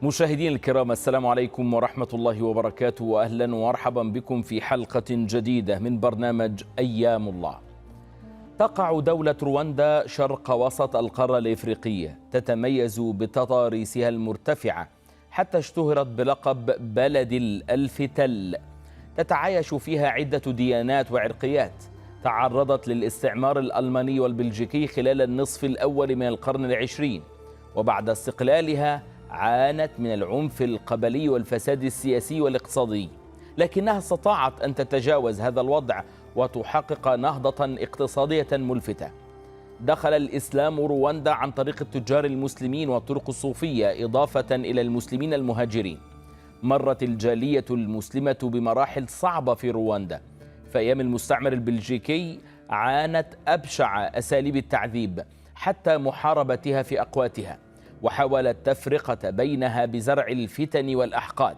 مشاهدين الكرام، السلام عليكم ورحمة الله وبركاته، وأهلا ومرحبا بكم في حلقة جديدة من برنامج أيام الله. تقع دولة رواندا شرق وسط القارة الإفريقية، تتميز بتضاريسها المرتفعة حتى اشتهرت بلقب بلد الألف تل. تتعايش فيها عدة ديانات وعرقيات تعرضت للاستعمار الألماني والبلجيكي خلال النصف الأول من القرن العشرين، وبعد استقلالها عانت من العنف القبلي والفساد السياسي والاقتصادي، لكنها استطاعت أن تتجاوز هذا الوضع وتحقق نهضة اقتصادية ملفتة. دخل الإسلام رواندا عن طريق التجار المسلمين والطرق الصوفية إضافة إلى المسلمين المهاجرين. مرت الجالية المسلمة بمراحل صعبة في رواندا. في أيام المستعمر البلجيكي عانت أبشع أساليب التعذيب حتى محاربتها في أقواتها، وحاولت تفرقة بينها بزرع الفتن والأحقاد،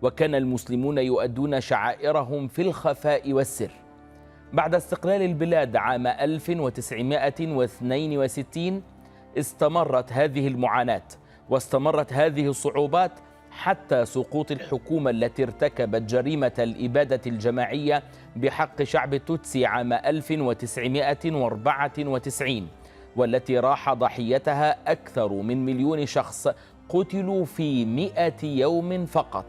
وكان المسلمون يؤدون شعائرهم في الخفاء والسر. بعد استقلال البلاد عام 1962 استمرت هذه المعاناة واستمرت هذه الصعوبات حتى سقوط الحكومة التي ارتكبت جريمة الإبادة الجماعية بحق شعب التوتسي عام 1994، والتي راح ضحيتها أكثر من 1,000,000 شخص قتلوا في 100 يوم فقط.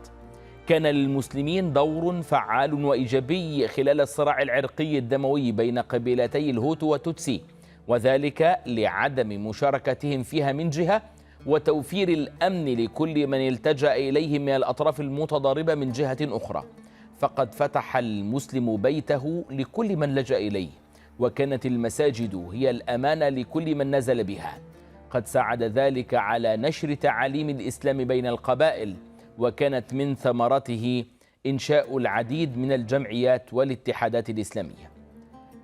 كان للمسلمين دور فعال وإيجابي خلال الصراع العرقي الدموي بين قبيلتي الهوتو والتوتسي، وذلك لعدم مشاركتهم فيها من جهة، وتوفير الأمن لكل من التجأ إليهم من الأطراف المتضاربة من جهة أخرى. فقد فتح المسلم بيته لكل من لجأ إليه، وكانت المساجد هي الأمان لكل من نزل بها. قد ساعد ذلك على نشر تعاليم الإسلام بين القبائل، وكانت من ثمرته إنشاء العديد من الجمعيات والاتحادات الإسلامية.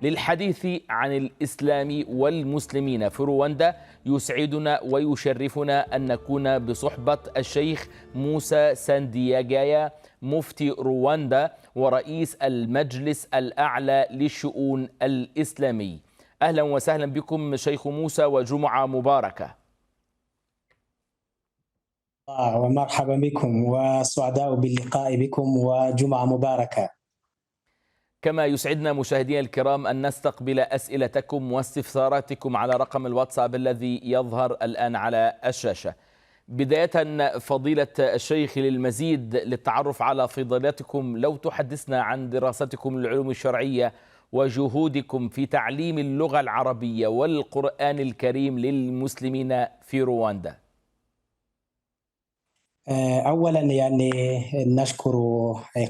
للحديث عن الإسلام والمسلمين في رواندا يسعدنا ويشرفنا أن نكون بصحبة الشيخ موسى ساندياغايا، مفتي رواندا ورئيس المجلس الأعلى للشؤون الإسلامي. أهلا وسهلا بكم شيخ موسى، وجمعة مباركة. ومرحبا بكم، وسعداء باللقاء بكم، وجمعة مباركة. كما يسعدنا مشاهدينا الكرام أن نستقبل أسئلتكم واستفساراتكم على رقم الواتساب الذي يظهر الآن على الشاشة. بداية فضيلة الشيخ، للمزيد للتعرف على فضيلتكم، لو تحدثنا عن دراستكم للعلوم الشرعية وجهودكم في تعليم اللغة العربية والقرآن الكريم للمسلمين في رواندا. أولا نشكر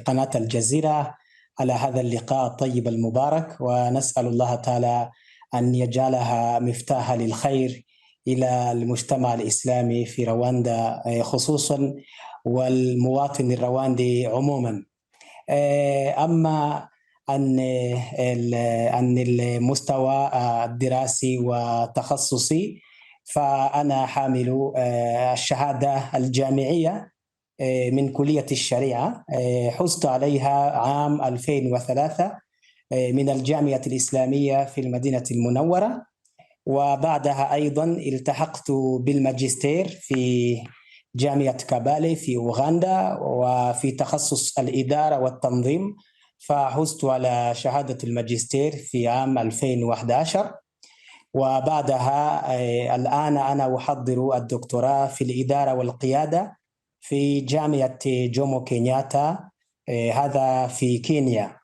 قناة الجزيرة على هذا اللقاء الطيب المبارك، ونسأل الله تعالى أن يجعلها مفتاحا للخير إلى المجتمع الإسلامي في رواندا خصوصا، والمواطن الرواندي عموما. أما عن المستوى الدراسي والتخصصي، فأنا حامل الشهادة الجامعية من كلية الشريعة، حصلت عليها عام 2003 من الجامعة الإسلامية في المدينة المنورة، وبعدها أيضا التحقت بالماجستير في جامعة كابالي في أوغندا، وفي تخصص الإدارة والتنظيم، فحصلت على شهادة الماجستير في عام 2011. وبعدها الآن أنا أحضر الدكتوراه في الإدارة والقيادة في جامعة جومو كينياتا، هذا في كينيا.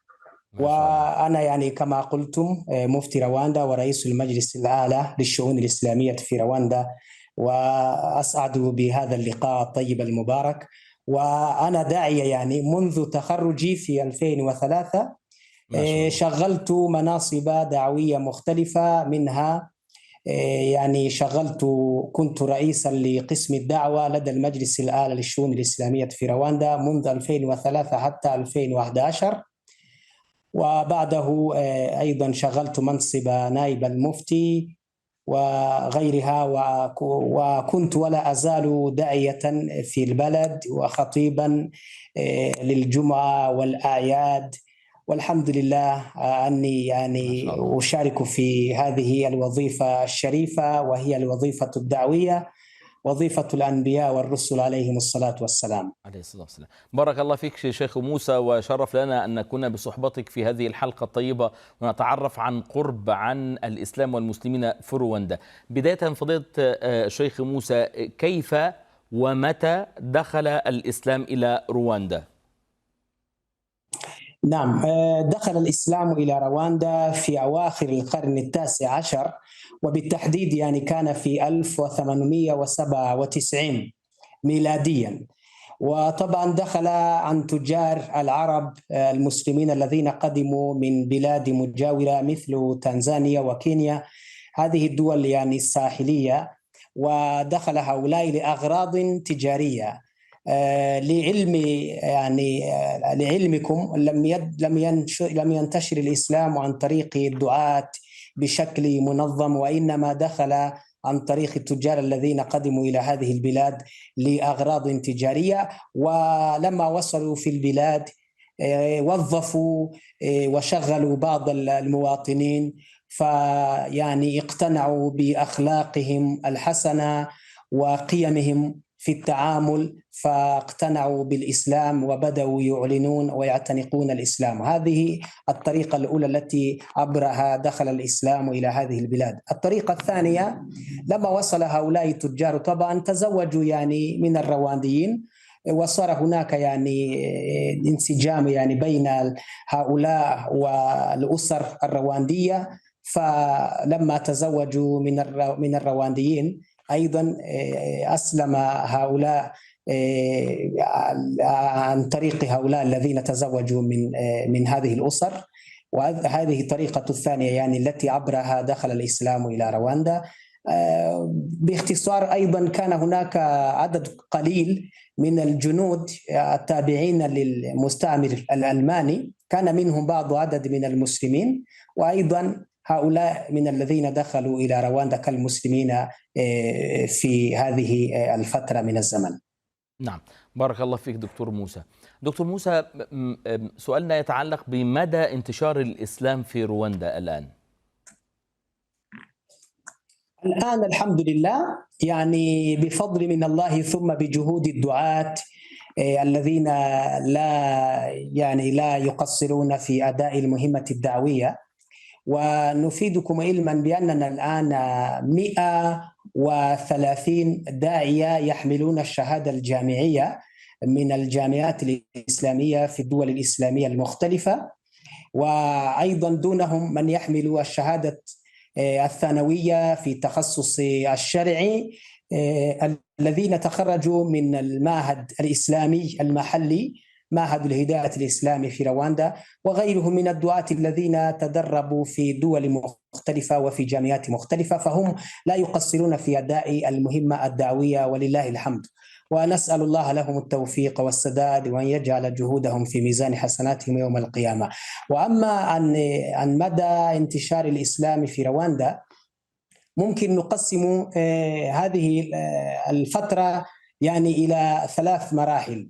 وأنا كما قلتم مفتي رواندا ورئيس المجلس الأعلى للشؤون الإسلامية في رواندا، وأسعد بهذا اللقاء الطيب المبارك. وأنا داعية منذ تخرجي في 2003 شغلت مناصب دعوية مختلفة، منها كنت رئيسا لقسم الدعوة لدى المجلس الأعلى للشؤون الإسلامية في رواندا منذ 2003 حتى 2011، وبعده أيضا شغلت منصب نائب المفتي وغيرها، وكنت ولا أزال داعية في البلد وخطيبا للجمعة والأعياد، والحمد لله أني أشارك في هذه الوظيفة الشريفة، وهي الوظيفة الدعوية. وظيفة الأنبياء والرسل عليهم الصلاة والسلام. عليه الصلاة والسلام. بارك الله فيك شيخ موسى، وشرف لنا أن نكون بصحبتك في هذه الحلقة الطيبة ونتعرف عن قرب عن الإسلام والمسلمين في رواندا. بداية فضيلة شيخ موسى، كيف ومتى دخل الإسلام إلى رواندا؟ نعم، دخل الإسلام إلى رواندا في أواخر القرن التاسع عشر، وبالتحديد يعني كان في 1897 ميلاديا. وطبعا دخل عن تجار العرب المسلمين الذين قدموا من بلاد مجاورة مثل تنزانيا وكينيا، هذه الدول يعني الساحلية، ودخل هؤلاء لأغراض تجارية. لعلمكم لم ينتشر الإسلام عن طريق الدعاة بشكل منظم، وإنما دخل عن طريق التجار الذين قدموا إلى هذه البلاد لأغراض تجارية. ولما وصلوا في البلاد وظفوا وشغلوا بعض المواطنين، فيعني اقتنعوا بأخلاقهم الحسنة وقيمهم في التعامل، فاقتنعوا بالإسلام وبدأوا يعلنون ويعتنقون الإسلام. هذه الطريقة الأولى التي عبرها دخل الإسلام إلى هذه البلاد. الطريقة الثانية، لما وصل هؤلاء التجار طبعا تزوجوا يعني من الروانديين، وصار هناك يعني انسجام يعني بين هؤلاء والأسر الرواندية. فلما تزوجوا من الروانديين أيضا أسلم هؤلاء عن طريق هؤلاء الذين تزوجوا من هذه الأسر. وهذه الطريقة الثانية يعني التي عبرها دخل الإسلام إلى رواندا. باختصار أيضا كان هناك عدد قليل من الجنود التابعين للمستعمر الألماني، كان منهم بعض عدد من المسلمين، وأيضا هؤلاء من الذين دخلوا إلى رواندا كالمسلمين في هذه الفترة من الزمن. نعم، بارك الله فيك دكتور موسى. دكتور موسى، سؤالنا يتعلق بمدى انتشار الإسلام في رواندا الآن. الآن الحمد لله يعني بفضل من الله ثم بجهود الدعاة الذين لا يقصرون في أداء المهمة الدعوية. ونفيدكم علما بأننا الآن 130 داعية يحملون الشهادة الجامعية من الجامعات الإسلامية في الدول الإسلامية المختلفة، وأيضا دونهم من يحمل الشهادة الثانوية في التخصص الشرعي، الذين تخرجوا من المعهد الإسلامي المحلي، معهد الهداية الإسلامي في رواندا، وغيرهم من الدعاة الذين تدربوا في دول مختلفة وفي جامعات مختلفة، فهم لا يقصرون في أداء المهمة الدعوية ولله الحمد. ونسأل الله لهم التوفيق والسداد، وأن يجعل جهودهم في ميزان حسناتهم يوم القيامة. وأما عن مدى انتشار الإسلام في رواندا، ممكن نقسم هذه الفترة يعني إلى 3 مراحل.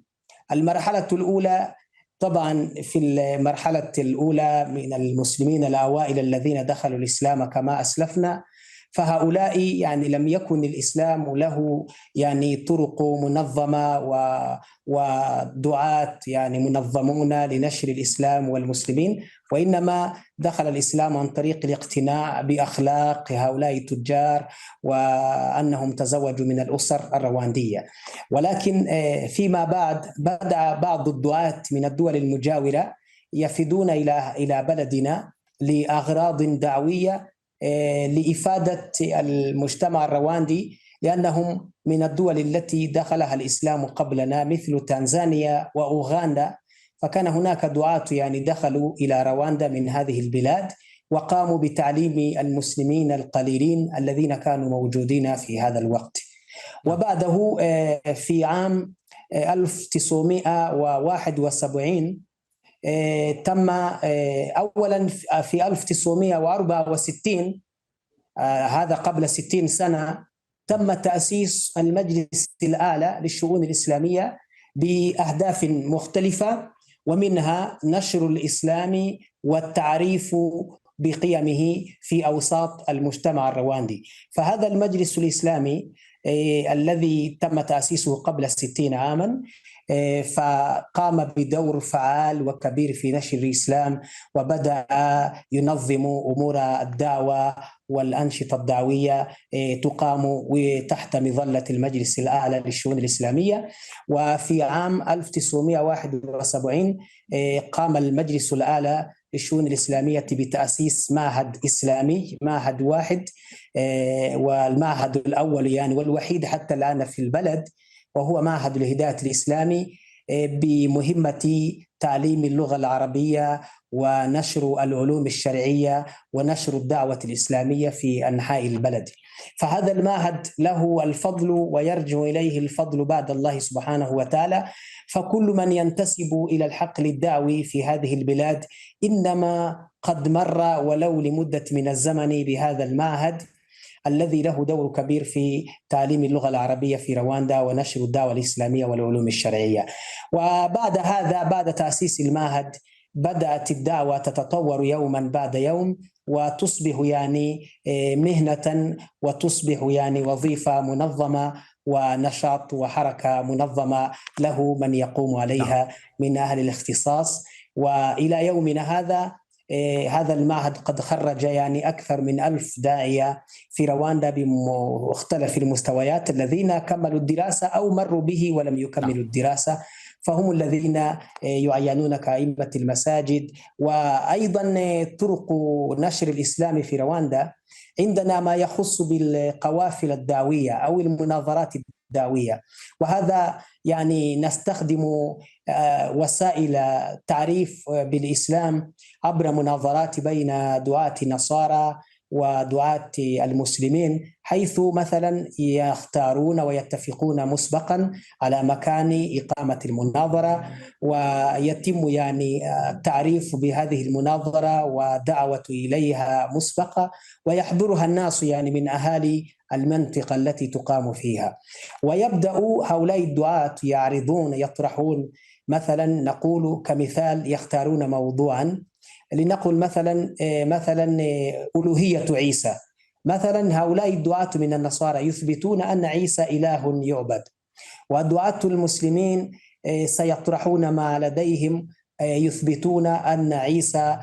المرحلة الأولى طبعا، في المرحلة الأولى من المسلمين الأوائل الذين دخلوا الإسلام كما أسلفنا، فهؤلاء يعني لم يكن الإسلام له يعني طرق منظمة ودعاة يعني منظمون لنشر الإسلام والمسلمين، وإنما دخل الإسلام عن طريق الاقتناع بأخلاق هؤلاء التجار وأنهم تزوجوا من الأسر الرواندية. ولكن فيما بعد بدأ بعض الدعاة من الدول المجاورة يفدون إلى بلدنا لأغراض دعوية لإفادة المجتمع الرواندي، لأنهم من الدول التي دخلها الإسلام قبلنا مثل تنزانيا وأوغندا، فكان هناك دعاة يعني دخلوا إلى رواندا من هذه البلاد وقاموا بتعليم المسلمين القليلين الذين كانوا موجودين في هذا الوقت. وبعده في عام 1971 تم أولا في 1964، هذا قبل 60 سنة، تم تأسيس المجلس الأعلى للشؤون الإسلامية بأهداف مختلفة، ومنها نشر الإسلام والتعريف بقيمه في أوساط المجتمع الرواندي. فهذا المجلس الإسلامي الذي تم تأسيسه قبل 60 عاما، فقام بدور فعال وكبير في نشر الإسلام، وبدأ ينظم أمور الدعوة والأنشطة الدعوية تقام تحت مظلة المجلس الأعلى للشؤون الإسلامية. وفي عام 1971 قام المجلس الأعلى للشؤون الإسلامية بتأسيس معهد إسلامي، معهد واحد، والمعهد الأول يعني والوحيد حتى الآن في البلد، وهو معهد الهداية الإسلامي، بمهمة تعليم اللغة العربية ونشر العلوم الشرعية ونشر الدعوة الإسلامية في أنحاء البلد. فهذا المعهد له الفضل ويرجع إليه الفضل بعد الله سبحانه وتعالى. فكل من ينتسب إلى الحقل الدعوي في هذه البلاد إنما قد مر ولو لمدة من الزمن بهذا المعهد الذي له دور كبير في تعليم اللغة العربية في رواندا ونشر الدعوة الإسلامية والعلوم الشرعية. وبعد هذا، بعد تأسيس المعهد، بدأت الدعوة تتطور يوما بعد يوم وتصبح يعني مهنة، وتصبح يعني وظيفة منظمة ونشاط وحركة منظمة له من يقوم عليها من أهل الاختصاص. وإلى يومنا هذا هذا المعهد قد خرج يعني أكثر من 1000 داعية في رواندا بمختلف المستويات، الذين كملوا الدراسة أو مروا به ولم يكملوا الدراسة، فهم الذين يعينون كأئمة المساجد. وأيضا طرق نشر الإسلام في رواندا، عندنا ما يخص بالقوافل الدعوية أو المناظرات الدعوية، وهذا يعني نستخدم وسائل تعريف بالإسلام عبر مناظرات بين دعاة النصارى ودعاة المسلمين، حيث مثلا يختارون ويتفقون مسبقا على مكان إقامة المناظرة، ويتم يعني التعريف بهذه المناظرة ودعوة إليها مسبقة، ويحضرها الناس يعني من أهالي المنطقة التي تقام فيها. ويبدأ هؤلاء الدعاة يعرضون، يطرحون، مثلا نقول كمثال يختارون موضوعا، لنقل مثلا ألوهية عيسى. مثلا هؤلاء الدعاة من النصارى يثبتون أن عيسى إله يعبد، والدعاة المسلمين سيطرحون ما لديهم، يثبتون أن عيسى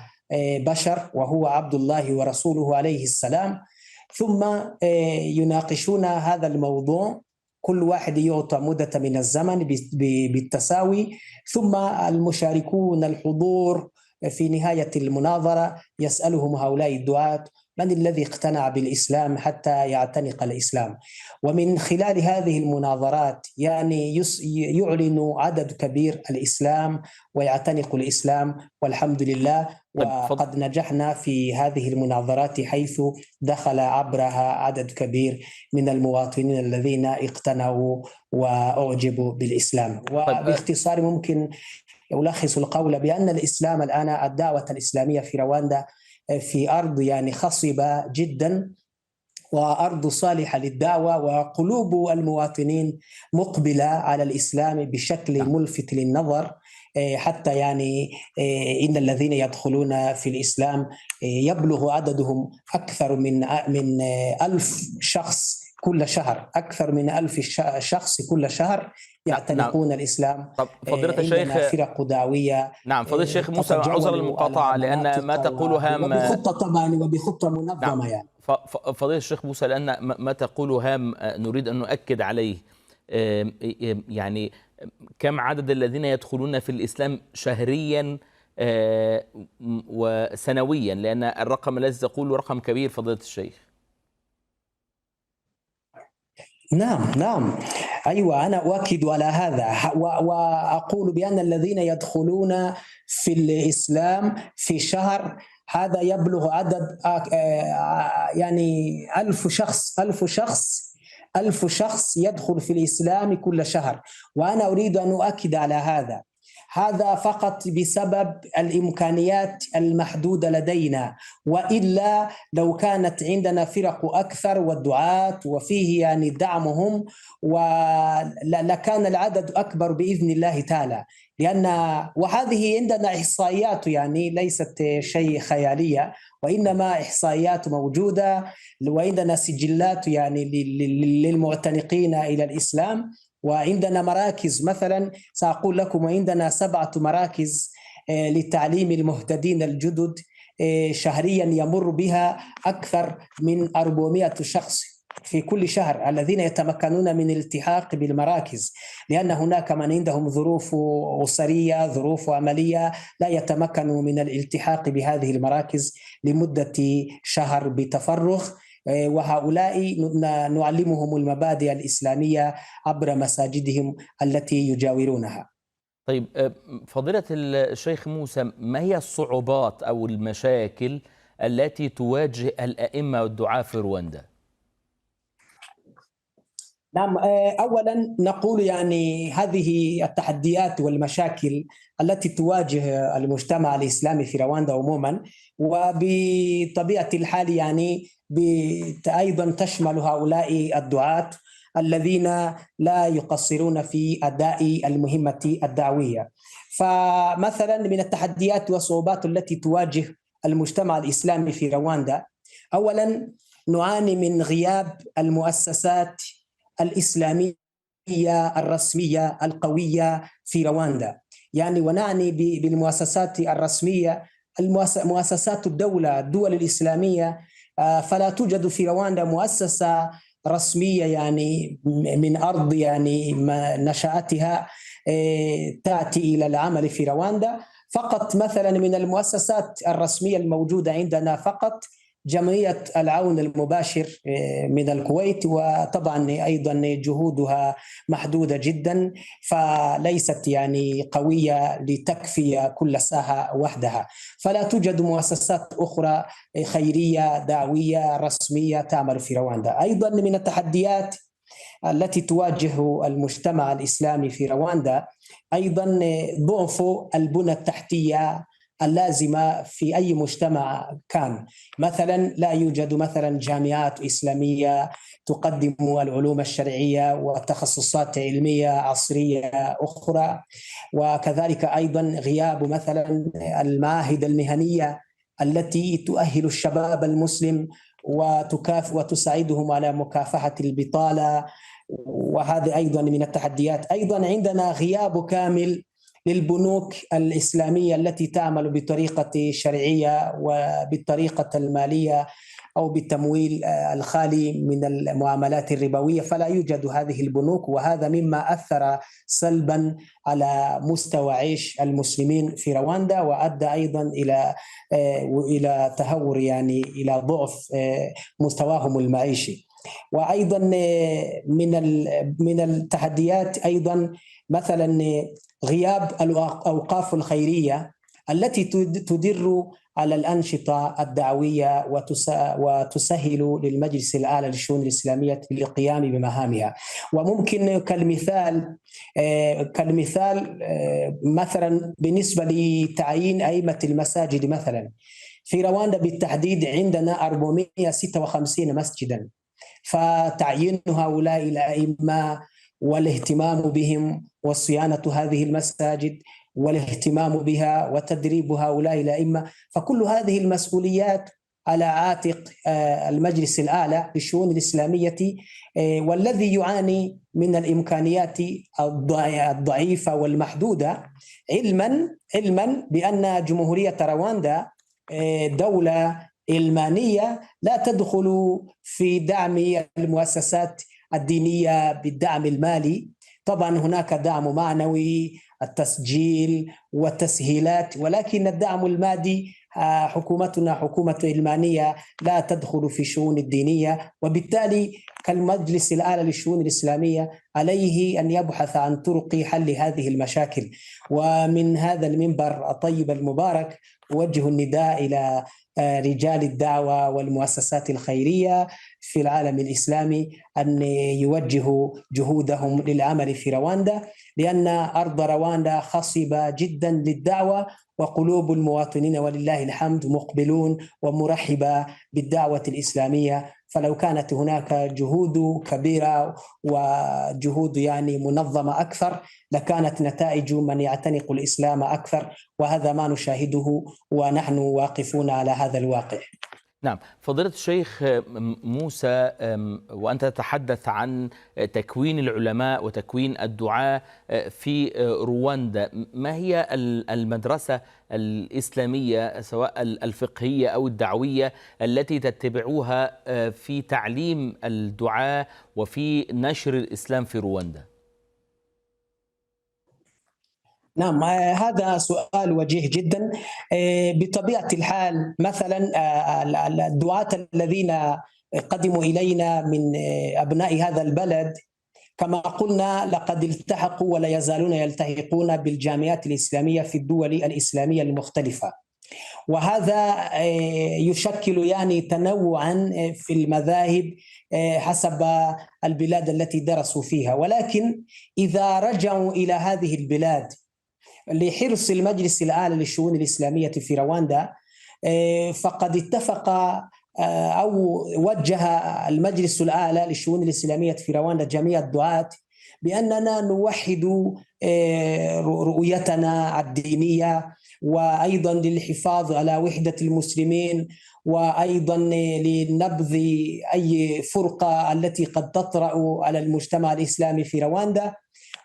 بشر وهو عبد الله ورسوله عليه السلام. ثم يناقشون هذا الموضوع، كل واحد يعطى مدة من الزمن بالتساوي، ثم المشاركون الحضور في نهاية المناظرة يسألهم هؤلاء الدعاة من الذي اقتنع بالإسلام حتى يعتنق الإسلام. ومن خلال هذه المناظرات يعني يعلن عدد كبير الإسلام ويعتنق الإسلام، والحمد لله. وقد نجحنا في هذه المناظرات، حيث دخل عبرها عدد كبير من المواطنين الذين اقتنعوا وأعجبوا بالإسلام. وباختصار ممكن يلخص القول بأن الإسلام الآن، الدعوة الإسلامية في رواندا في أرض يعني خصبة جدا، وأرض صالحة للدعوة، وقلوب المواطنين مقبلة على الإسلام بشكل ملفت للنظر، حتى يعني إن الذين يدخلون في الإسلام يبلغ عددهم أكثر من 1000 شخص كل شهر، أكثر من 1000 شخص كل شهر يعتنقون الإسلام. طب فضيلة الشيخ، فرق دعوية. نعم فضيلة الشيخ موسى، عذر المقاطعة لأن ما تقوله هام، وبخطة طبعا وبخطة منظمة يعني. فضيلة الشيخ موسى، لأن ما تقوله هام نريد أن نؤكد عليه. يعني كم عدد الذين يدخلون في الإسلام شهريا وسنويا؟ لأن الرقم الذي تقوله رقم كبير فضيلة الشيخ. نعم أيوة، أنا أؤكد على هذا، وأقول بأن الذين يدخلون في الإسلام في شهر هذا يبلغ عدد يعني 1000 شخص، 1000 شخص يدخل في الإسلام كل شهر. وأنا أريد أن أؤكد على هذا فقط بسبب الإمكانيات المحدودة لدينا، وإلا لو كانت عندنا فرق أكثر والدعاة وفيه يعني دعمهم ولكان العدد أكبر بإذن الله تعالى. لأن وهذه عندنا إحصائيات يعني ليست شيء خيالية، وإنما إحصائيات موجودة، وعندنا سجلات يعني للمعتنقين إلى الإسلام. وعندنا مراكز، مثلا سأقول لكم عندنا 7 مراكز لتعليم المهتدين الجدد، شهريا يمر بها أكثر من 400 شخص في كل شهر الذين يتمكنون من الالتحاق بالمراكز، لأن هناك من عندهم ظروف أسرية، ظروف عملية، لا يتمكنوا من الالتحاق بهذه المراكز لمدة شهر بتفرغ. وهؤلاء نعلمهم المبادئ الإسلامية عبر مساجدهم التي يجاورونها. طيب فضيلة الشيخ موسى، ما هي الصعوبات أو المشاكل التي تواجه الأئمة والدعاة في رواندا؟ نعم، أولا نقول يعني هذه التحديات والمشاكل التي تواجه المجتمع الإسلامي في رواندا عموما، وبطبيعة الحال يعني أيضا تشمل هؤلاء الدعاة الذين لا يقصرون في أداء المهمة الدعوية. فمثلا من التحديات والصعوبات التي تواجه المجتمع الإسلامي في رواندا، أولا نعاني من غياب المؤسسات الإسلامية الرسمية القوية في رواندا. يعني ونعني بالمؤسسات الرسمية مؤسسات الدول الإسلامية، فلا توجد في رواندا مؤسسة رسمية يعني من أرض يعني نشأتها تأتي إلى العمل في رواندا. فقط مثلا من المؤسسات الرسمية الموجودة عندنا فقط جمعية العون المباشر من الكويت، وطبعا أيضا جهودها محدودة جدا، فليست يعني قوية لتكفي كل ساحة وحدها، فلا توجد مؤسسات أخرى خيرية دعوية رسمية تعمل في رواندا. أيضا من التحديات التي تواجه المجتمع الإسلامي في رواندا أيضا ضعف البنى التحتية اللازمة في أي مجتمع كان. مثلا لا يوجد مثلا جامعات إسلامية تقدم العلوم الشرعية وتخصصات علمية عصرية أخرى، وكذلك أيضا غياب مثلا المعاهد المهنية التي تؤهل الشباب المسلم وتساعدهم على مكافحة البطالة، وهذا أيضا من التحديات. أيضا عندنا غياب كامل للبنوك الإسلامية التي تعمل بطريقة شرعية وبالطريقة المالية أو بالتمويل الخالي من المعاملات الربوية، فلا يوجد هذه البنوك، وهذا مما أثر سلبا على مستوى عيش المسلمين في رواندا، وأدى أيضا إلى تهور يعني إلى ضعف مستواهم المعيشي. وأيضا من التحديات أيضا مثلا غياب الأوقاف الخيرية التي تدر على الأنشطة الدعوية وتسهل للمجلس الأعلى للشؤون الإسلامية للقيام بمهامها. وممكن كالمثال مثلا بالنسبة لتعيين أئمة المساجد، مثلا في رواندا بالتحديد عندنا 456 مسجدا، فتعيين هؤلاء الأئمة والاهتمام بهم وصيانة هذه المساجد والاهتمام بها وتدريب هؤلاء الأئمة، فكل هذه المسؤوليات على عاتق المجلس الأعلى للشؤون الإسلامية، والذي يعاني من الإمكانيات الضعيفة والمحدودة، علما بأن جمهورية رواندا دولة علمانية لا تدخل في دعم المؤسسات الدينية بالدعم المالي. طبعا هناك دعم معنوي، التسجيل والتسهيلات، ولكن الدعم المادي حكومتنا حكومة علمانية لا تدخل في الشؤون الدينية، وبالتالي كالمجلس الأعلى للشؤون الإسلامية عليه أن يبحث عن طرق حل هذه المشاكل. ومن هذا المنبر الطيب المبارك أوجه النداء إلى رجال الدعوة والمؤسسات الخيرية في العالم الإسلامي أن يوجهوا جهودهم للعمل في رواندا، لأن أرض رواندا خصبة جدا للدعوة وقلوب المواطنين ولله الحمد مقبلون ومرحبة بالدعوة الإسلامية. فلو كانت هناك جهود كبيرة وجهود يعني منظمة أكثر لكانت نتائج من يعتنق الإسلام أكثر، وهذا ما نشاهده ونحن واقفون على هذا الواقع. نعم فضيلة الشيخ موسى، وأنت تتحدث عن تكوين العلماء وتكوين الدعاة في رواندا، ما هي المدرسة الإسلامية سواء الفقهية أو الدعوية التي تتبعوها في تعليم الدعاة وفي نشر الإسلام في رواندا؟ نعم، هذا سؤال وجيه جدا. بطبيعة الحال مثلا الدعاة الذين قدموا إلينا من أبناء هذا البلد كما قلنا لقد التحقوا ولا يزالون يلتحقون بالجامعات الإسلامية في الدول الإسلامية المختلفة، وهذا يشكل يعني تنوعا في المذاهب حسب البلاد التي درسوا فيها. ولكن إذا رجعوا إلى هذه البلاد لحرص المجلس الأعلى للشؤون الإسلامية في رواندا، فقد اتفق أو وجه المجلس الأعلى للشؤون الإسلامية في رواندا جميع الدعاة بأننا نوحد رؤيتنا الدينية، وأيضا للحفاظ على وحدة المسلمين، وأيضا لنبذ أي فرقة التي قد تطرأ على المجتمع الإسلامي في رواندا.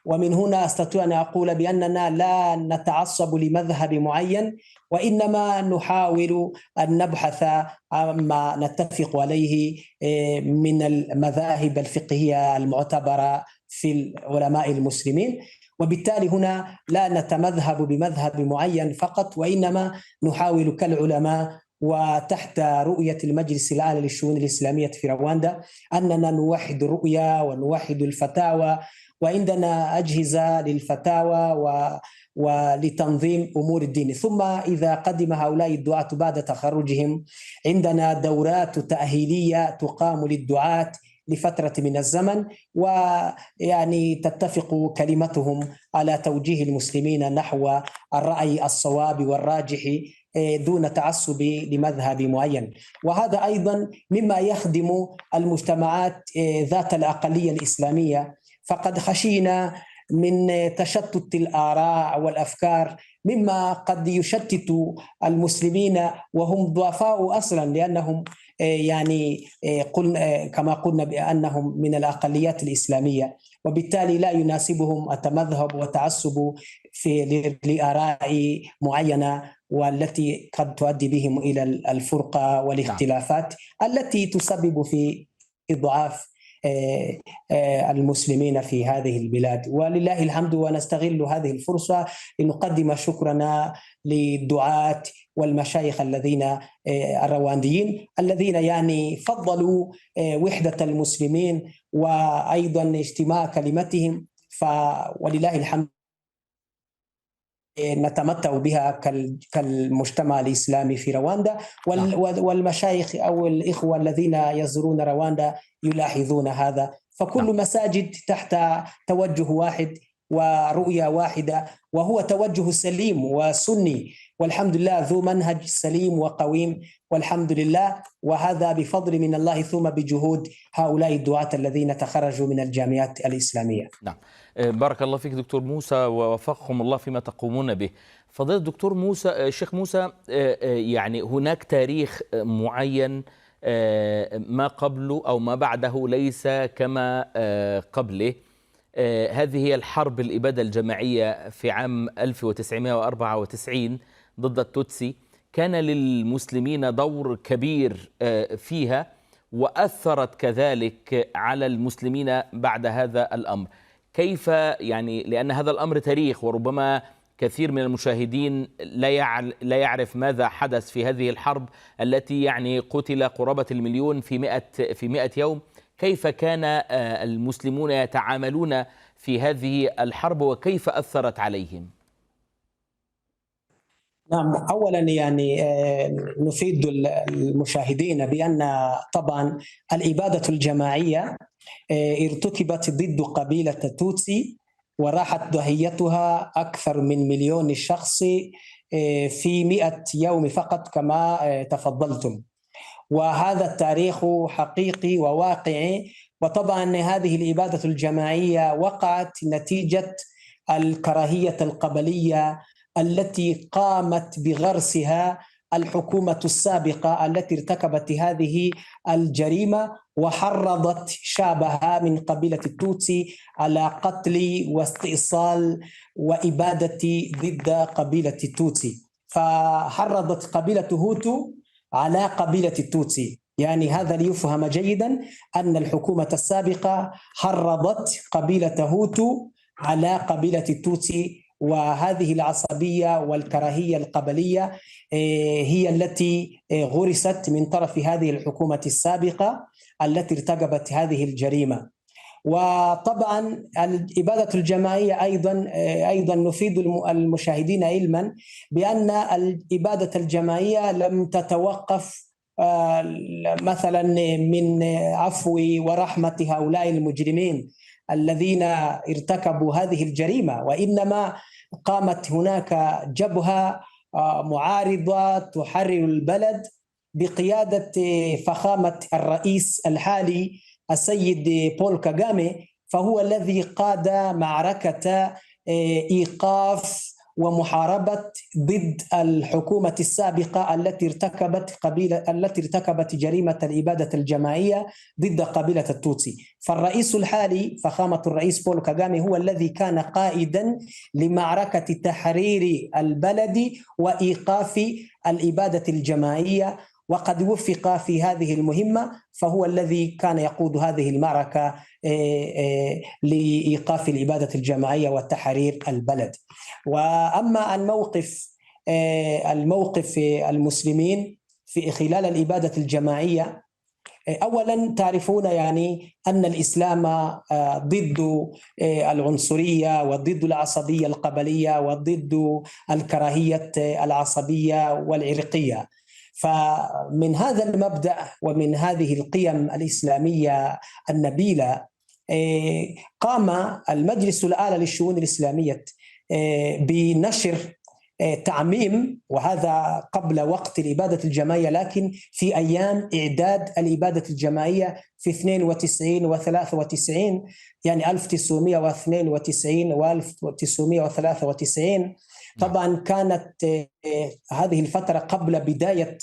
ومن هنا أستطيع أن أقول بأننا لا نتعصب لمذهب معين، وإنما نحاول أن نبحث عما نتفق عليه من المذاهب الفقهية المعتبرة في العلماء المسلمين. وبالتالي هنا لا نتمذهب بمذهب معين فقط، وإنما نحاول كالعلماء وتحت رؤية المجلس الأعلى للشؤون الإسلامية في رواندا أننا نوحد الرؤية ونوحد الفتاوى، وعندنا أجهزة للفتاوى ولتنظيم أمور الدين. ثم إذا قدم هؤلاء الدعاة بعد تخرجهم عندنا دورات تأهيلية تقام للدعاة لفترة من الزمن، ويعني تتفق كلمتهم على توجيه المسلمين نحو الرأي الصواب والراجح دون تعصب لمذهب معين. وهذا أيضا مما يخدم المجتمعات ذات الأقلية الإسلامية، فقد خشينا من تشتت الآراء والأفكار مما قد يشتت المسلمين وهم ضعفاء أصلا، لأنهم يعني كما قلنا بأنهم من الأقليات الإسلامية، وبالتالي لا يناسبهم التمذهب والتعصب لآراء معينة والتي قد تؤدي بهم إلى الفرقة والاختلافات التي تسبب في إضعاف المسلمين في هذه البلاد. ولله الحمد، ونستغل هذه الفرصة لنقدم شكرنا للدعاة والمشايخ الذين الروانديين الذين يعني فضلوا وحدة المسلمين وأيضا اجتماع كلمتهم، ولله الحمد نتمتع بها كالمجتمع الإسلامي في رواندا، والمشايخ أو الإخوة الذين يزورون رواندا يلاحظون هذا. فكل مساجد تحت توجه واحد ورؤية واحدة، وهو توجه سليم وسني، والحمد لله ذو منهج سليم وقويم والحمد لله، وهذا بفضل من الله ثم بجهود هؤلاء الدعاة الذين تخرجوا من الجامعات الإسلامية. نعم، بارك الله فيك دكتور موسى ووفقكم الله فيما تقومون به. فضيلة الدكتور موسى، الشيخ موسى، يعني هناك تاريخ معين ما قبله أو ما بعده ليس كما قبله. هذه هي الحرب الإبادة الجماعية في عام 1994 ضد التوتسي، كان للمسلمين دور كبير فيها، وأثرت كذلك على المسلمين بعد هذا الأمر. كيف يعني، لأن هذا الأمر تاريخ وربما كثير من المشاهدين لا يعرف ماذا حدث في هذه الحرب التي يعني قتل قرابة المليون في 100 يوم. كيف كان المسلمون يتعاملون في هذه الحرب وكيف أثرت عليهم؟ نعم، أولا يعني نفيد المشاهدين بأن طبعا الإبادة الجماعية ارتكبت ضد قبيلة توتسي، وراحت ضحيتها أكثر من 1,000,000 شخص في 100 يوم فقط كما تفضلتم. وهذا التاريخ حقيقي وواقعي. وطبعا هذه الإبادة الجماعية وقعت نتيجة الكراهية القبلية التي قامت بغرسها الحكومة السابقة التي ارتكبت هذه الجريمة، وحرضت شعبها من قبيلة التوتسي على قتل واستئصال وإبادة ضد قبيلة التوتسي. فحرضت قبيلة هوتو على قبيلة التوتسي، يعني هذا ليفهم جيدا أن الحكومة السابقة حرضت قبيلة هوتو على قبيلة التوتسي، وهذه العصبية والكراهية القبلية هي التي غرست من طرف هذه الحكومة السابقة التي ارتكبت هذه الجريمة. وطبعا الإبادة الجماعية أيضا نفيد المشاهدين علما بأن الإبادة الجماعية لم تتوقف مثلا من عفو ورحمة هؤلاء المجرمين الذين ارتكبوا هذه الجريمة، وإنما قامت هناك جبهة معارضة تحرر البلد بقيادة فخامة الرئيس الحالي السيد بول كاغامي، فهو الذي قاد معركة إيقاف ومحاربة ضد الحكومة السابقة التي ارتكبت جريمة الإبادة الجماعية ضد قبيلة التوتسي. فالرئيس الحالي فخامة الرئيس بول كاغامي هو الذي كان قائدا لمعركة تحرير البلد وإيقاف الإبادة الجماعية، وقد وفق في هذه المهمة، فهو الذي كان يقود هذه المعركة لإيقاف الإبادة الجماعية وتحرير البلد. وأما عن الموقف المسلمين في خلال الإبادة الجماعية، أولا تعرفون يعني أن الإسلام ضد العنصرية وضد العصبية القبلية وضد الكراهية العصبية والعرقية. فمن هذا المبدأ ومن هذه القيم الإسلامية النبيلة قام المجلس الأعلى للشؤون الإسلامية بنشر تعميم، وهذا قبل وقت الإبادة الجماعية، لكن في أيام إعداد الإبادة الجماعية في 92 و 93، يعني 1992 و 1993. طبعا كانت هذه الفترة قبل بداية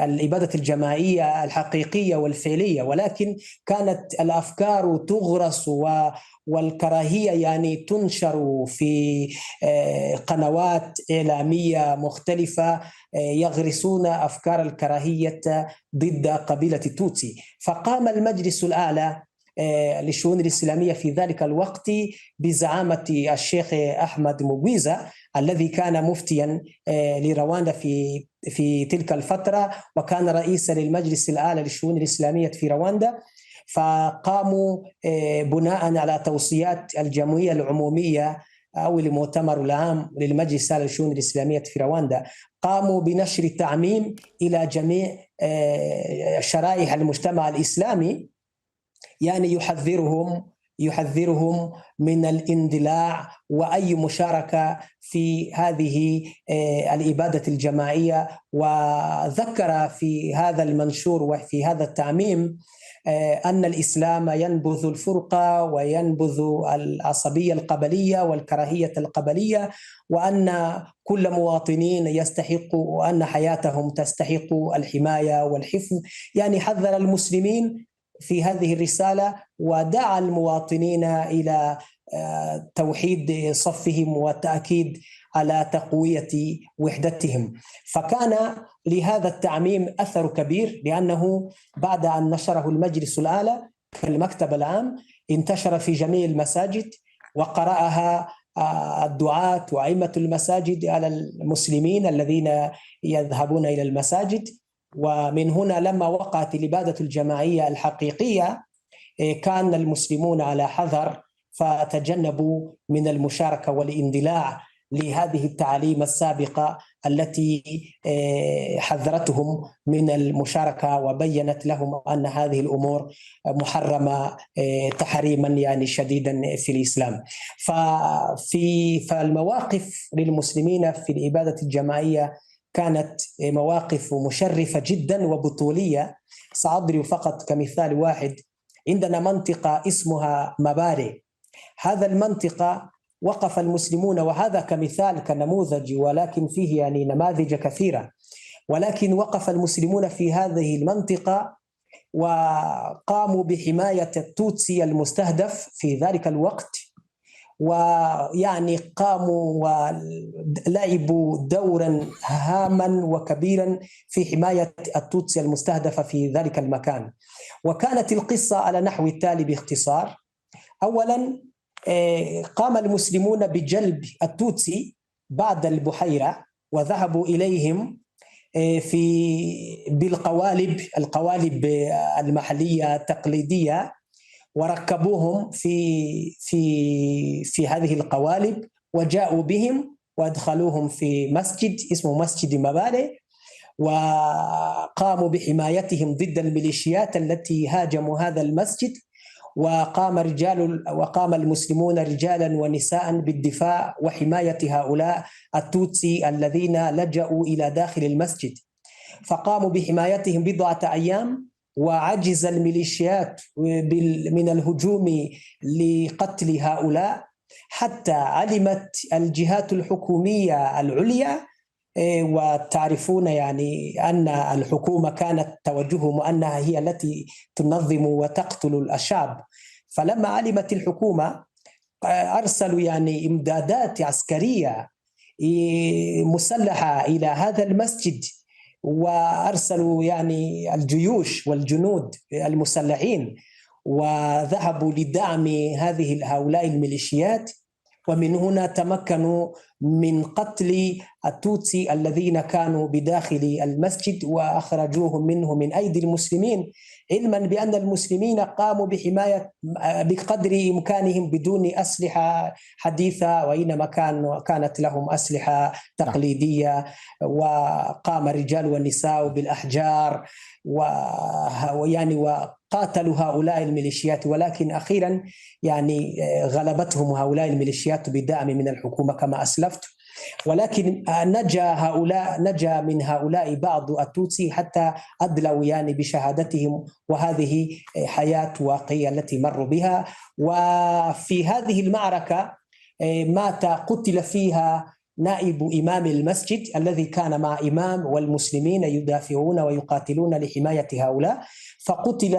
الإبادة الجماعية الحقيقية والفعلية، ولكن كانت الأفكار تغرس والكراهية يعني تنشر في قنوات إعلامية مختلفة يغرسون أفكار الكراهية ضد قبيلة التوتسي. فقام المجلس الأعلى للشؤون الإسلامية في ذلك الوقت بزعامة الشيخ أحمد مغويزة الذي كان مفتيا لرواندا في تلك الفترة، وكان رئيسا للمجلس الأعلى للشؤون الإسلامية في رواندا. فقاموا بناء على توصيات الجمعية العمومية أو المؤتمر العام للمجلس الأعلى للشؤون الإسلامية في رواندا، قاموا بنشر التعميم إلى جميع شرائح المجتمع الإسلامي، يعني يحذرهم من الاندلاع وأي مشاركة في هذه الإبادة الجماعية. وذكر في هذا المنشور وفي هذا التعميم أن الإسلام ينبذ الفرقة وينبذ العصبية القبلية والكراهية القبلية، وأن كل مواطنين يستحق وأن حياتهم تستحق الحماية والحفظ. يعني حذر المسلمين في هذه الرسالة ودعا المواطنين إلى توحيد صفهم والتأكيد على تقوية وحدتهم. فكان لهذا التعميم أثر كبير، لأنه بعد أن نشره المجلس الأعلى في المكتب العام انتشر في جميع المساجد، وقرأها الدعاة وأئمة المساجد على المسلمين الذين يذهبون إلى المساجد. ومن هنا لما وقعت الإبادة الجماعية الحقيقية كان المسلمون على حذر، فتجنبوا من المشاركة والاندلاع لهذه التعاليم السابقة التي حذرتهم من المشاركة وبينت لهم أن هذه الأمور محرمة تحريما يعني شديدا في الإسلام. فالمواقف للمسلمين في الإبادة الجماعية كانت مواقف مشرفة جدا وبطولية. سأضرب فقط كمثال واحد: عندنا منطقة اسمها مباري. هذا المنطقة وقف المسلمون، وهذا كمثال كنموذج، ولكن فيه يعني نماذج كثيرة، ولكن وقف المسلمون في هذه المنطقة وقاموا بحماية التوتسي المستهدف في ذلك الوقت، ويعني قاموا ولعبوا دورا هاما وكبيرا في حماية التوتسي المستهدفة في ذلك المكان. وكانت القصة على نحو التالي باختصار: أولا قام المسلمون بجلب التوتسي بعد البحيرة، وذهبوا إليهم القوالب المحلية التقليدية، وركبوهم في هذه القوالب، وجاءوا بهم وادخلوهم في مسجد اسمه مسجد مبالي، وقاموا بحمايتهم ضد الميليشيات التي هاجموا هذا المسجد. وقام المسلمون رجالا ونساء بالدفاع وحماية هؤلاء التوتسي الذين لجأوا إلى داخل المسجد. فقاموا بحمايتهم بضعة أيام، وعجز الميليشيات من الهجوم لقتل هؤلاء، حتى علمت الجهات الحكومية العليا، وتعرفون يعني أن الحكومة كانت توجههم أنها هي التي تنظم وتقتل الشعب. فلما علمت الحكومة أرسلوا يعني إمدادات عسكرية مسلحة إلى هذا المسجد، وأرسلوا يعني الجيوش والجنود المسلحين، وذهبوا لدعم هؤلاء الميليشيات. ومن هنا تمكنوا من قتل التوتسي الذين كانوا بداخل المسجد، وأخرجوهم منه من أيدي المسلمين، علما بأن المسلمين قاموا بحماية بقدر إمكانهم بدون أسلحة حديثة، وإنما كانت لهم أسلحة تقليدية، وقام الرجال والنساء بالأحجار ويعني وقاتلوا هؤلاء الميليشيات. ولكن أخيرا يعني غلبتهم هؤلاء الميليشيات بدعم من الحكومة كما أسلفت. ولكن نجا من هؤلاء بعض التوتسي حتى أدلوا يعني بشهادتهم، وهذه حياة واقعية التي مروا بها. وفي هذه المعركة قتل فيها نائب إمام المسجد الذي كان مع إمام، والمسلمين يدافعون ويقاتلون لحماية هؤلاء. فقتل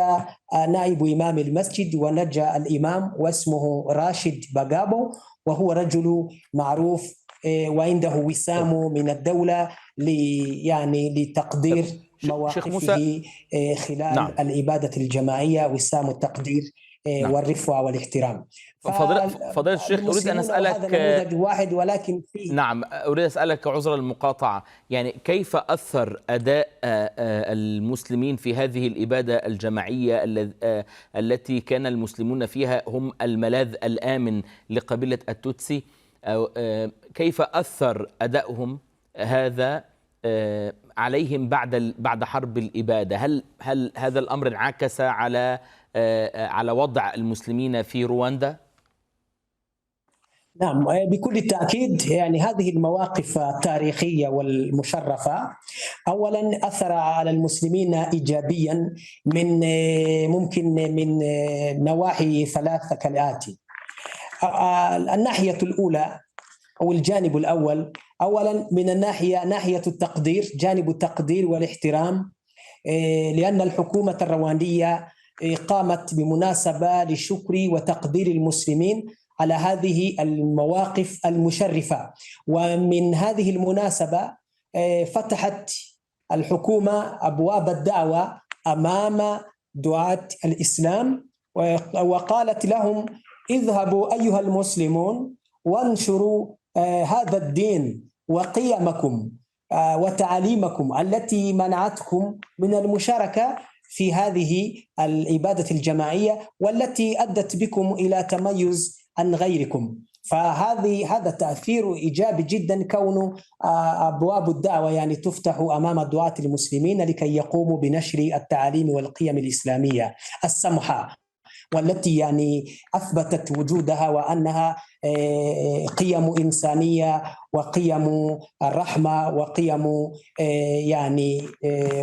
نائب إمام المسجد ونجا الإمام، واسمه راشد باغابو، وهو رجل معروف وعنده وسام من الدولة لتقدير مواقفه خلال نعم. الإبادة الجماعية، وسام التقدير والرفعة والاحترام. فضيلة الشيخ، أريد أن أسألك هذا نموذج واحد ولكن فيه نعم، أريد أسألك عذر المقاطعة، يعني كيف أثر أداء المسلمين في هذه الإبادة الجماعية التي كان المسلمون فيها هم الملاذ الآمن لقبيلة التوتسي؟ كيف أثر أدائهم هذا عليهم بعد حرب الإبادة؟ هل هذا الأمر انعكس على وضع المسلمين في رواندا؟ نعم، بكل تأكيد. يعني هذه المواقف التاريخية والمشرفة أولا أثر على المسلمين إيجابيا من نواحي ثلاثة كالآتي. الناحية الأولى أو الجانب الأول، أولا من ناحية التقدير، جانب التقدير والاحترام، لأن الحكومة الرواندية قامت بمناسبة لشكر وتقدير المسلمين على هذه المواقف المشرفة. ومن هذه المناسبة فتحت الحكومة أبواب الدعوة أمام دعاة الإسلام، وقالت لهم: اذهبوا أيها المسلمون وانشروا هذا الدين وقيمكم وتعاليمكم التي منعتكم من المشاركة في هذه الإبادة الجماعية، والتي أدت بكم إلى تميز عن غيركم. هذا تأثير إيجابي جدا، كون أبواب الدعوة يعني تفتح أمام الدعاة المسلمين لكي يقوموا بنشر التعاليم والقيم الإسلامية السمحة، والتي يعني أثبتت وجودها وأنها قيم إنسانية وقيم الرحمة وقيم يعني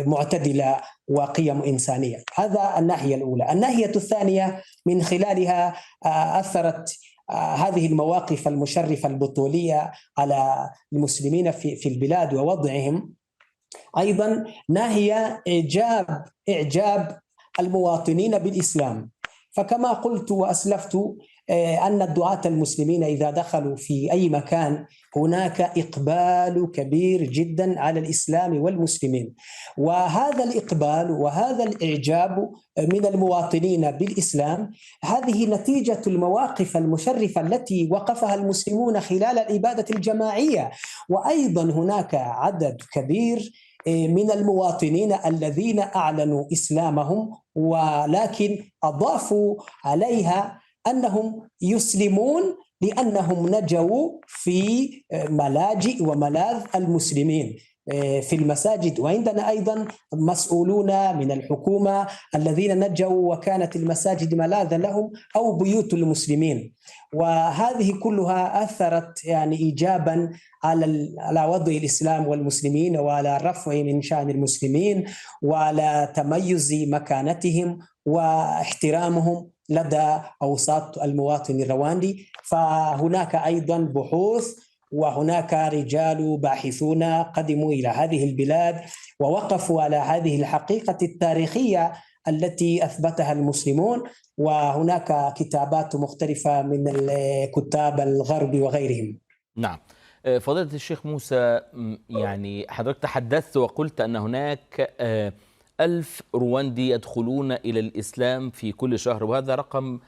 معتدلة وقيم إنسانية. هذا الناحية الأولى. الناحية الثانية من خلالها أثرت هذه المواقف المشرفة البطولية على المسلمين في البلاد ووضعهم أيضا ناحية إعجاب المواطنين بالإسلام. فكما قلت وأسلفت أن الدعاة المسلمين إذا دخلوا في أي مكان هناك إقبال كبير جدا على الإسلام والمسلمين، وهذا الإقبال وهذا الإعجاب من المواطنين بالإسلام هذه نتيجة المواقف المشرفة التي وقفها المسلمون خلال الإبادة الجماعية. وأيضا هناك عدد كبير من المواطنين الذين أعلنوا إسلامهم ولكن أضافوا عليها أنهم يسلمون لأنهم نجوا في ملاجئ وملاذ المسلمين في المساجد. وعندنا أيضا مسؤولون من الحكومة الذين نجوا وكانت المساجد ملاذا لهم أو بيوت المسلمين، وهذه كلها أثرت يعني إيجابا على وضع الإسلام والمسلمين وعلى رفع من شأن المسلمين وعلى تميز مكانتهم واحترامهم لدى أوساط المواطن الرواندي. فهناك أيضا بحوث وهناك رجال باحثون قدموا إلى هذه البلاد ووقفوا على هذه الحقيقة التاريخية التي أثبتها المسلمون، وهناك كتابات مختلفة من الكتاب الغرب وغيرهم. نعم. فضيلة الشيخ موسى، يعني حضرتك تحدثت وقلت أن هناك 1000 رواندي يدخلون إلى الإسلام في كل شهر، وهذا رقم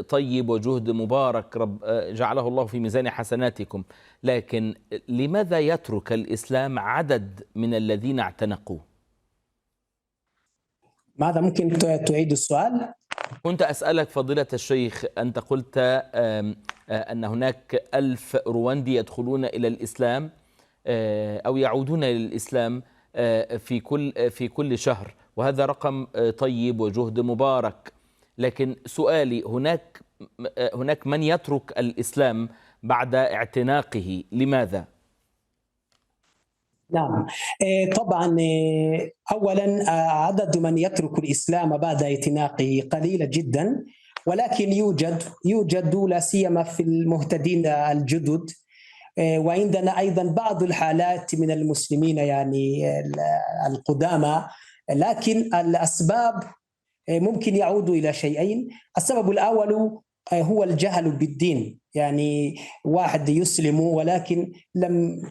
طيب وجهد مبارك رب جعله الله في ميزان حسناتكم، لكن لماذا يترك الإسلام عدد من الذين اعتنقوه؟ ماذا ممكن تعيد السؤال؟ كنت أسألك فضيلة الشيخ، أنت قلت أن هناك 1000 رواندي يدخلون إلى الإسلام أو يعودون إلى الإسلام في كل شهر، وهذا رقم طيب وجهد مبارك، لكن سؤالي هناك من يترك الإسلام بعد اعتناقه، لماذا؟ نعم، طبعا أولا عدد من يترك الإسلام بعد اعتناقه قليل جدا، ولكن يوجد لا سيما في المهتدين الجدد، وعندنا أيضا بعض الحالات من المسلمين يعني القدامى، لكن الأسباب ممكن يعود إلى شيئين. السبب الأول هو الجهل بالدين، يعني واحد يسلم ولكن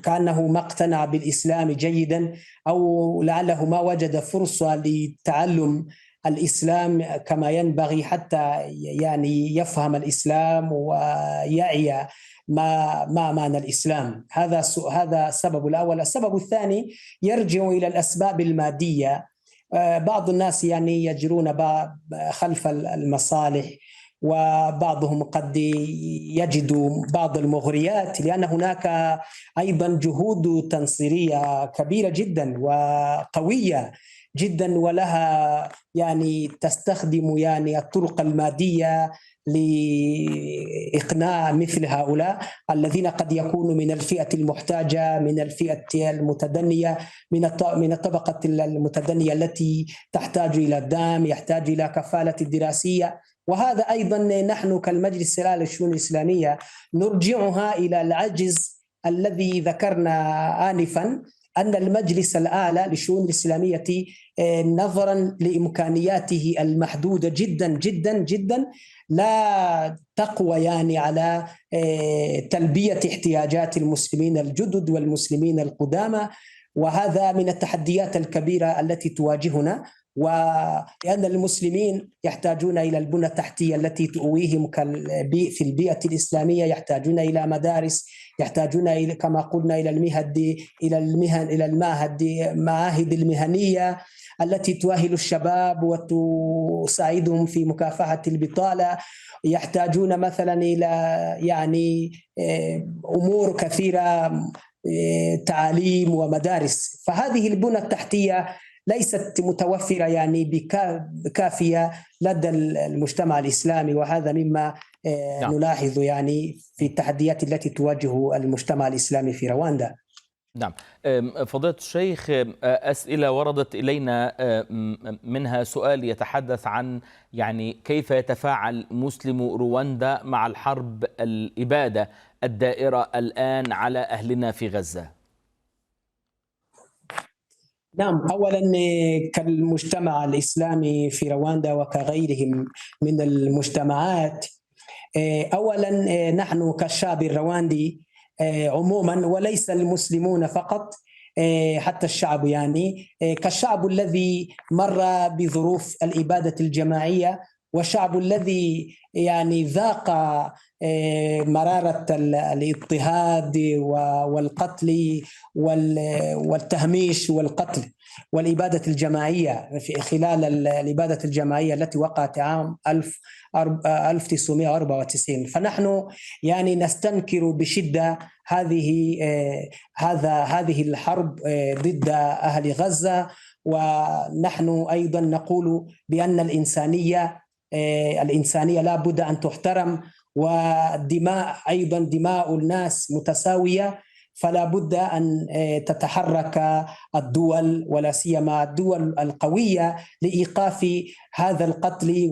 كأنه ما اقتنع بالإسلام جيدا، أو لعله ما وجد فرصة لتعلم الإسلام كما ينبغي حتى يعني يفهم الإسلام ويعي ما معنى الإسلام. هذا السبب الأول. السبب الثاني يرجع إلى الأسباب المادية. بعض الناس يعني يجرون خلف المصالح، وبعضهم قد يجد بعض المغريات، لأن هناك أيضا جهود تنصيرية كبيرة جدا وقوية جدا، ولها يعني تستخدم يعني الطرق المادية لإقناع مثل هؤلاء الذين قد يكونوا من الفئة المحتاجة، من الفئة المتدنية، من الطبقة المتدنية التي تحتاج إلى الدعم، يحتاج إلى كفالة دراسية. وهذا أيضا نحن كالمجلس الأعلى للشؤون الإسلامية نرجعها إلى العجز الذي ذكرنا آنفا، أن المجلس الأعلى للشؤون الإسلامية نظرا لإمكانياته المحدودة جدا جدا جدا لا تقوى يعني على تلبية احتياجات المسلمين الجدد والمسلمين القدامى، وهذا من التحديات الكبيرة التي تواجهنا. ولأن المسلمين يحتاجون إلى البنى التحتية التي تؤويهم في البيئة الإسلامية، يحتاجون إلى مدارس، يحتاجون إلى كما قلنا إلى المهن، إلى المعاهد المهنية، التي تؤهل الشباب وتساعدهم في مكافحة البطالة. يحتاجون مثلا إلى يعني أمور كثيرة، تعاليم ومدارس. فهذه البنى التحتية ليست متوفرة يعني بكافية لدى المجتمع الإسلامي، وهذا مما نعم. نلاحظ يعني في التحديات التي تواجه المجتمع الإسلامي في رواندا. نعم. فضيلة الشيخ، أسئلة وردت إلينا، منها سؤال يتحدث عن يعني كيف يتفاعل مسلمو رواندا مع الحرب الإبادة الدائرة الآن على أهلنا في غزة. نعم، أولا كالمجتمع الإسلامي في رواندا وكغيرهم من المجتمعات، أولا نحن كالشعب الرواندي عموما، وليس المسلمون فقط، حتى الشعب يعني كالشعب الذي مر بظروف الإبادة الجماعية، والشعب الذي يعني ذاق مرارة الاضطهاد والقتل والتهميش والقتل والإبادة الجماعية في خلال الإبادة الجماعية التي وقعت عام 1994. فنحن يعني نستنكر بشدة هذه الحرب ضد أهل غزة. ونحن أيضا نقول بأن الإنسانية لا بد أن تحترم، والدماء أيضا دماء الناس متساوية، فلا بد أن تتحرك الدول ولا سيما الدول القوية لإيقاف هذا القتل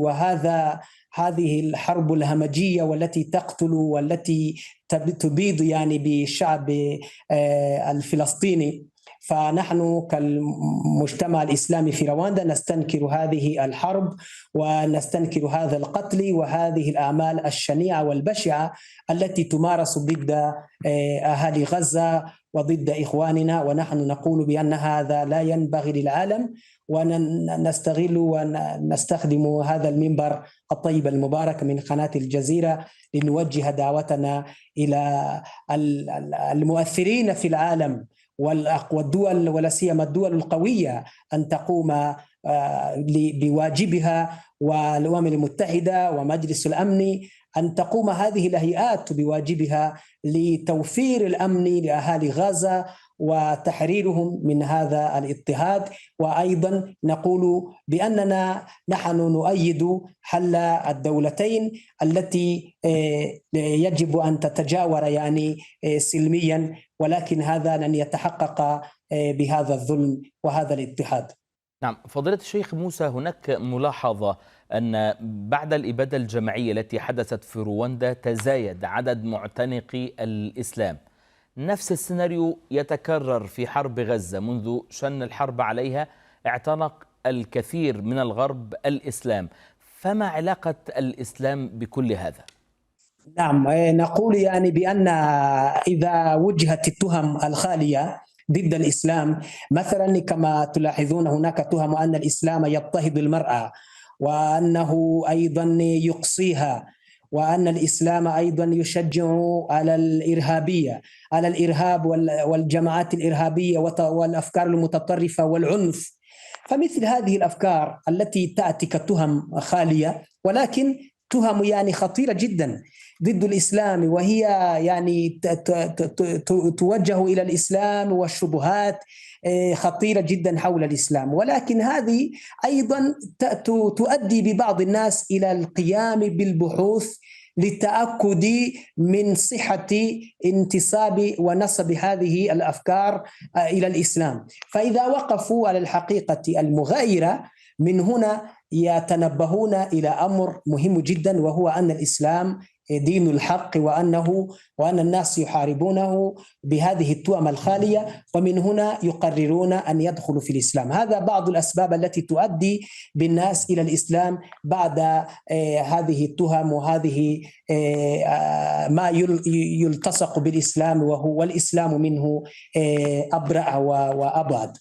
هذه الحرب الهمجية والتي تقتل والتي تبيد يعني بالشعب الفلسطيني. فنحن كالمجتمع الإسلامي في رواندا نستنكر هذه الحرب ونستنكر هذا القتل وهذه الأعمال الشنيعة والبشعة التي تمارس ضد أهالي غزة وضد إخواننا. ونحن نقول بأن هذا لا ينبغي للعالم، ونستغل ونستخدم هذا المنبر الطيب المبارك من قناة الجزيرة لنوجه دعوتنا إلى المؤثرين في العالم والدول ولا سيما الدول القوية أن تقوم بواجبها، والأمم المتحدة ومجلس الأمن أن تقوم هذه الهيئات بواجبها لتوفير الأمن لأهالي غزة وتحريرهم من هذا الاضطهاد. وأيضا نقول بأننا نحن نؤيد حل الدولتين التي يجب أن تتجاور يعني سلميا، ولكن هذا لن يتحقق بهذا الظلم وهذا الاضطهاد. نعم. فضيلة الشيخ موسى، هناك ملاحظة أن بعد الإبادة الجماعية التي حدثت في رواندا تزايد عدد معتنقي الإسلام. نفس السيناريو يتكرر في حرب غزة. منذ شن الحرب عليها اعتنق الكثير من الغرب الإسلام، فما علاقة الإسلام بكل هذا؟ نعم، نقول يعني بأن إذا وجهت التهم الخالية ضد الإسلام، مثلا كما تلاحظون هناك تهم أن الإسلام يضطهد المرأة وأنه أيضا يقصيها، وأن الإسلام أيضا يشجع على الإرهابية، على الإرهاب والجماعات الإرهابية والأفكار المتطرفة والعنف. فمثل هذه الأفكار التي تأتي كتهم خالية، ولكن تهم يعني خطيرة جدا ضد الإسلام، وهي يعني توجه إلى الإسلام، والشبهات خطيرة جدا حول الإسلام. ولكن هذه أيضا تؤدي ببعض الناس إلى القيام بالبحوث للتأكد من صحة انتساب ونسب هذه الأفكار إلى الإسلام. فإذا وقفوا على الحقيقة المغايرة، من هنا يتنبهون إلى أمر مهم جدا، وهو أن الإسلام دين الحق، وأن الناس يحاربونه بهذه التهم الخالية، ومن هنا يقررون أن يدخلوا في الإسلام. هذا بعض الأسباب التي تؤدي بالناس إلى الإسلام بعد هذه التهم وهذه ما يلتصق بالإسلام، وهو الإسلام منه أبرأ وأبعد.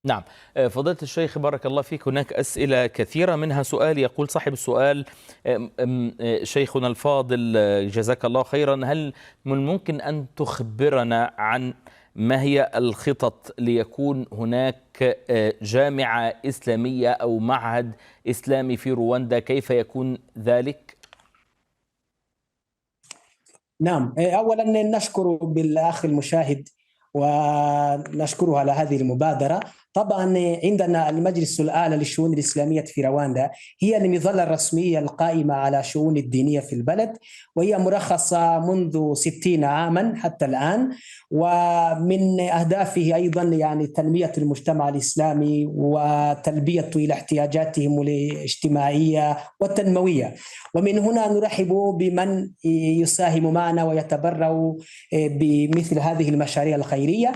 نعم. فضيلة الشيخ بارك الله فيك، هناك أسئلة كثيرة، منها سؤال يقول صاحب السؤال: شيخنا الفاضل جزاك الله خيرا، هل من ممكن أن تخبرنا عن ما هي الخطط ليكون هناك جامعة إسلامية أو معهد إسلامي في رواندا؟ كيف يكون ذلك؟ نعم، أولا نشكر بالأخ المشاهد ونشكره على هذه المبادرة. طبعا عندنا المجلس الأعلى للشؤون الإسلامية في رواندا، هي المظلة الرسمية القائمة على شؤون الدينية في البلد، وهي مرخصة منذ 60 عاما حتى الآن. ومن أهدافه أيضا يعني تنمية المجتمع الإسلامي وتلبية إلى احتياجاتهم الاجتماعية والتنموية. ومن هنا نرحب بمن يساهم معنا ويتبرع بمثل هذه المشاريع الخيرية.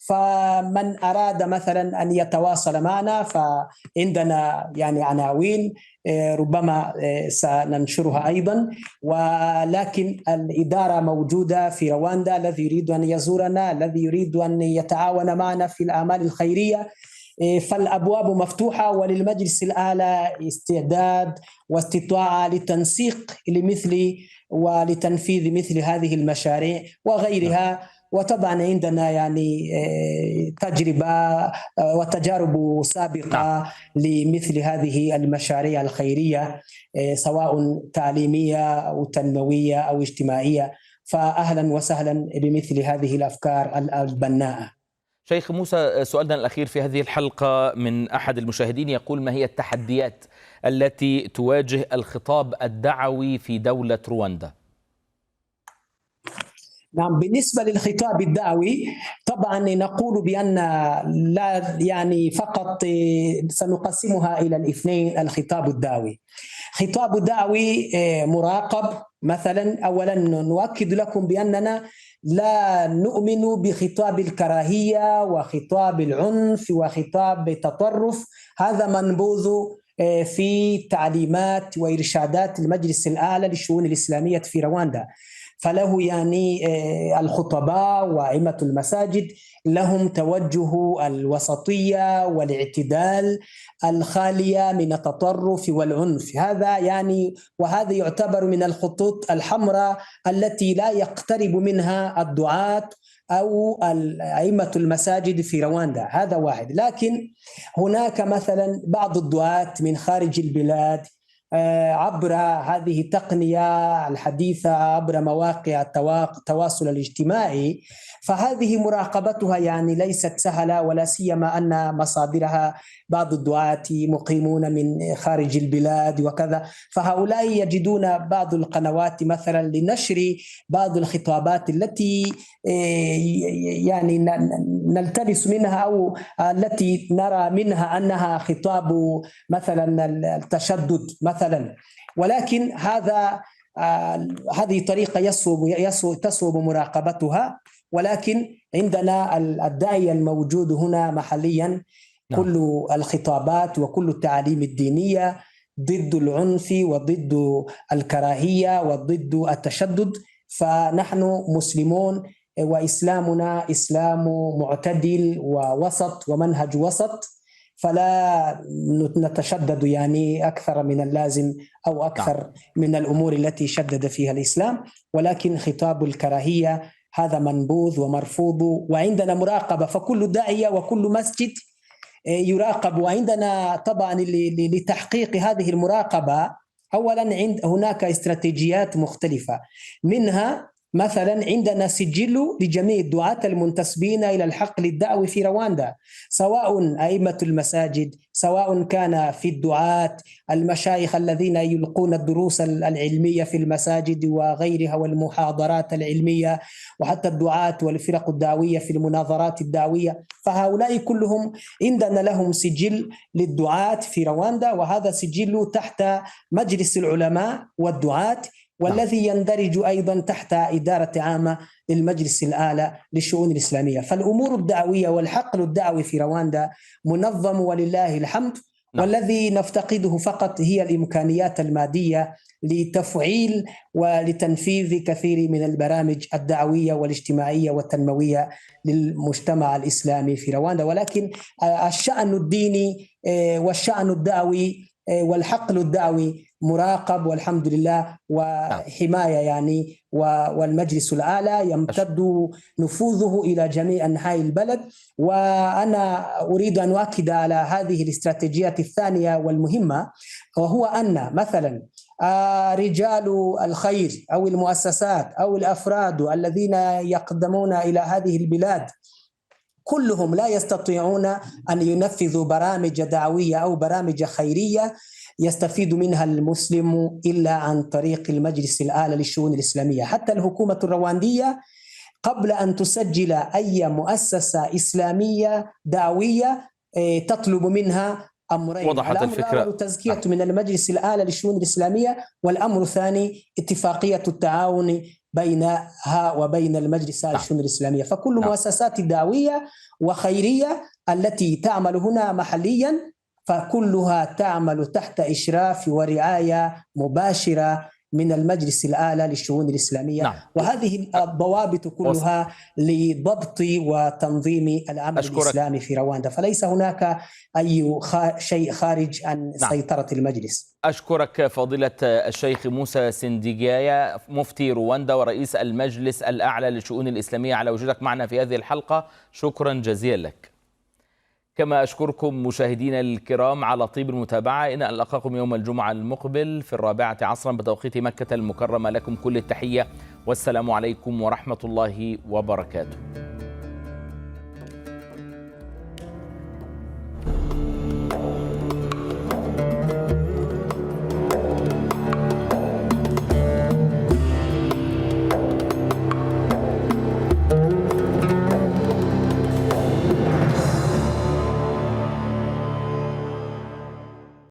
فمن أراد مثلا أن يتواصل معنا فعندنا يعني عناوين ربما سننشرها أيضا، ولكن الإدارة موجودة في رواندا. الذي يريد أن يزورنا، الذي يريد أن يتعاون معنا في الأعمال الخيرية، فالأبواب مفتوحة، وللمجلس الأعلى استعداد واستطاعة لتنسيق لمثل ولتنفيذ مثل هذه المشاريع وغيرها. وطبعا عندنا يعني تجربة وتجارب سابقة لمثل هذه المشاريع الخيرية، سواء تعليمية أو تنموية أو اجتماعية. فأهلا وسهلا بمثل هذه الأفكار البناءة. شيخ موسى، سؤالنا الأخير في هذه الحلقة من أحد المشاهدين يقول: ما هي التحديات التي تواجه الخطاب الدعوي في دولة رواندا؟ نعم، بالنسبة للخطاب الدعوي طبعا نقول بأن لا يعني فقط سنقسمها إلى الاثنين. الخطاب الدعوي خطاب دعوي مراقب مثلا. أولا نؤكد لكم بأننا لا نؤمن بخطاب الكراهية وخطاب العنف وخطاب التطرف. هذا منبوذ في تعليمات وإرشادات المجلس الأعلى للشؤون الإسلامية في رواندا. فله يعني الخطباء وأئمة المساجد لهم توجه الوسطية والاعتدال الخالية من التطرف والعنف. هذا يعني وهذا يعتبر من الخطوط الحمراء التي لا يقترب منها الدعاة أو أئمة المساجد في رواندا. هذا واحد. لكن هناك مثلا بعض الدعاة من خارج البلاد عبر هذه التقنية الحديثة، عبر مواقع التواصل الاجتماعي، فهذه مراقبتها يعني ليست سهلة، ولا سيما أن مصادرها بعض الدعاة مقيمون من خارج البلاد وكذا. فهؤلاء يجدون بعض القنوات مثلا لنشر بعض الخطابات التي يعني نلتبس منها أو التي نرى منها أنها خطاب مثلا التشدد مثلا. ولكن هذه طريقة تصعب مراقبتها. ولكن عندنا الداعية الموجود هنا محليا كل الخطابات وكل التعاليم الدينية ضد العنف وضد الكراهية وضد التشدد. فنحن مسلمون وإسلامنا إسلام معتدل ووسط ومنهج وسط، فلا نتشدد يعني أكثر من اللازم أو أكثر من الأمور التي شدد فيها الإسلام. ولكن خطاب الكراهية هذا منبوذ ومرفوض، وعندنا مراقبة. فكل داعية وكل مسجد يراقب. وعندنا طبعا لتحقيق هذه المراقبة أولا هناك استراتيجيات مختلفة. منها مثلا عندنا سجل لجميع الدعاة المنتسبين إلى الحقل الدعوي في رواندا، سواء أئمة المساجد، سواء كان في الدعاة المشايخ الذين يلقون الدروس العلمية في المساجد وغيرها والمحاضرات العلمية، وحتى الدعاة والفرق الدعوية في المناظرات الدعوية. فهؤلاء كلهم عندنا لهم سجل للدعاة في رواندا، وهذا سجل تحت مجلس العلماء والدعاة، والذي يندرج أيضا تحت إدارة عامة للمجلس الأعلى للشؤون الإسلامية. فالأمور الدعوية والحقل الدعوي في رواندا منظم ولله الحمد. والذي نفتقده فقط هي الإمكانيات المادية لتفعيل ولتنفيذ كثير من البرامج الدعوية والاجتماعية والتنموية للمجتمع الإسلامي في رواندا. ولكن الشأن الديني والشأن الدعوي والحقل الدعوي مراقب والحمد لله، وحماية يعني، والمجلس الأعلى يمتد نفوذه إلى جميع أنحاء البلد. وأنا أريد أن أؤكد على هذه الاستراتيجية الثانية والمهمة، وهو أن مثلا رجال الخير أو المؤسسات أو الأفراد الذين يقدمون إلى هذه البلاد كلهم لا يستطيعون أن ينفذوا برامج دعوية أو برامج خيرية يستفيد منها المسلم إلا عن طريق المجلس الأعلى للشؤون الإسلامية. حتى الحكومة الرواندية قبل أن تسجل أي مؤسسة إسلامية دعوية تطلب منها أمرين: وضحت الفكرة. الأمر تزكية من المجلس الأعلى للشؤون الإسلامية، والأمر الثاني اتفاقية التعاون بينها وبين المجلس الأعلى للشؤون الإسلامية. فكل مؤسسات دعوية وخيرية التي تعمل هنا محليا فكلها تعمل تحت إشراف ورعاية مباشرة من المجلس الأعلى للشؤون الإسلامية. وهذه الضوابط كلها لضبط وتنظيم العمل الإسلامي في رواندا، فليس هناك أي شيء خارج عن سيطرة المجلس. أشكرك فضيلة الشيخ موسى سنديجايا مفتي رواندا ورئيس المجلس الأعلى للشؤون الإسلامية على وجودك معنا في هذه الحلقة، شكرا جزيلا لك. كما أشكركم مشاهدينا الكرام على طيب المتابعة. إن ألقاكم يوم الجمعة المقبل في 4 عصرا بتوقيت مكة المكرمة. لكم كل التحية والسلام عليكم ورحمة الله وبركاته.